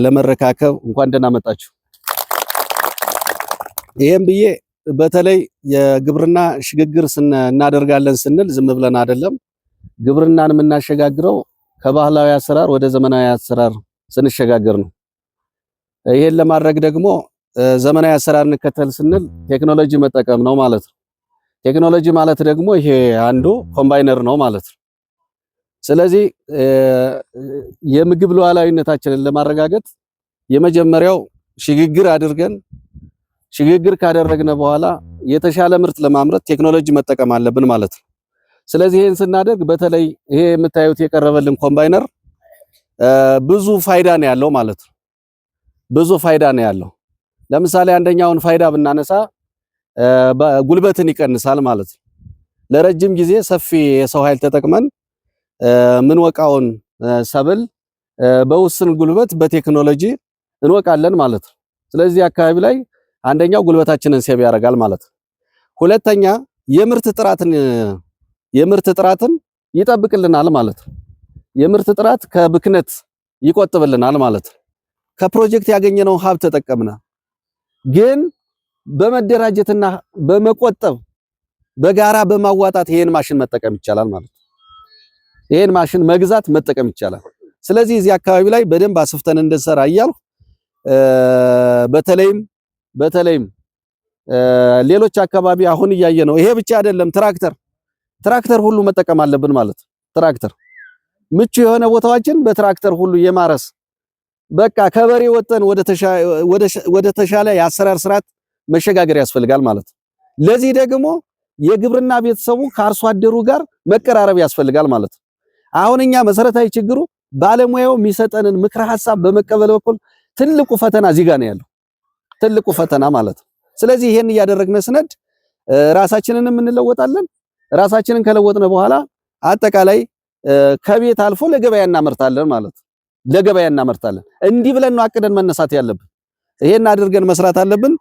ለመረካከብ እንኳን ደህና መጣችሁ። ይሄን ብዬ በተለይ የግብርና ሽግግር እናደርጋለን ስንል ዝም ብለን አይደለም። ግብርናን የምናሸጋግረው ከባህላዊ አሰራር ወደ ዘመናዊ አሰራር ስንሸጋገር ነው። ይሄን ለማድረግ ደግሞ ዘመናዊ አሰራር እንከተል ስንል ቴክኖሎጂ መጠቀም ነው ማለት ነው። ቴክኖሎጂ ማለት ደግሞ ይሄ አንዱ ኮምባይነር ነው ማለት ነው። ስለዚህ የምግብ ሉዓላዊነታችንን ለማረጋገጥ የመጀመሪያው ሽግግር ካደረግነ በኋላ የተሻለ ምርት ለማምረት ቴክኖሎጂ መጠቀም አለብን ማለት ነው። ስለዚህ ይሄን ስናደርግ በተለይ ይሄ የምታዩት የቀረበልን ኮምባይነር ብዙ ፋይዳ ነው ያለው ማለት ነው። ብዙ ፋይዳ ነው ያለው። ለምሳሌ አንደኛውን ፋይዳ ብናነሳ ጉልበትን ይቀንሳል ማለት ነው። ለረጅም ጊዜ ሰፊ የሰው ኃይል ተጠቅመን ምን ወቃውን ሰብል በውስን ጉልበት በቴክኖሎጂ እንወቃለን ማለት ነው። ስለዚህ አካባቢ ላይ አንደኛው ጉልበታችንን ሴቭ ያደርጋል ማለት ነው። ሁለተኛ የምርት ጥራትን ይጠብቅልናል ማለት ነው። የምርት ጥራት ከብክነት ይቆጥብልናል ማለት ነው። ከፕሮጀክት ያገኘነው ሀብት ተጠቀምና ግን በመደራጀትና በመቆጠብ በጋራ በማዋጣት ይሄን ማሽን መጠቀም ይቻላል ማለት ነው። ይሄን ማሽን መግዛት መጠቀም ይቻላል። ስለዚህ እዚህ አካባቢ ላይ በደንብ አስፍተን እንድንሰራ እያልኩ በተለይም ሌሎች አካባቢ አሁን እያየ ነው። ይሄ ብቻ አይደለም፣ ትራክተር ሁሉ መጠቀም አለብን ማለት ነው። ትራክተር ምቹ የሆነ ቦታዎችን በትራክተር ሁሉ የማረስ በቃ ከበሬ ወጠን ወደ ተሻለ የአሰራር ስርዓት መሸጋገር ያስፈልጋል ማለት ነው። ለዚህ ደግሞ የግብርና ቤተሰቡ ከአርሶ አደሩ ጋር መቀራረብ ያስፈልጋል ማለት ነው። አሁን እኛ መሰረታዊ ችግሩ ባለሙያው የሚሰጠንን ምክረ ሐሳብ በመቀበል በኩል ትልቁ ፈተና እዚህ ጋር ነው ያለው፣ ትልቁ ፈተና ማለት ነው። ስለዚህ ይሄን እያደረግን ስነድ ራሳችንንም እንለወጣለን። ራሳችንን ከለወጥነ በኋላ አጠቃላይ ከቤት አልፎ ለገበያ እናመርታለን ማለት ነው። ለገበያ እናመርታለን። እንዲህ ብለን ነው አቅደን መነሳት ያለብን። ይሄን አድርገን መስራት አለብን።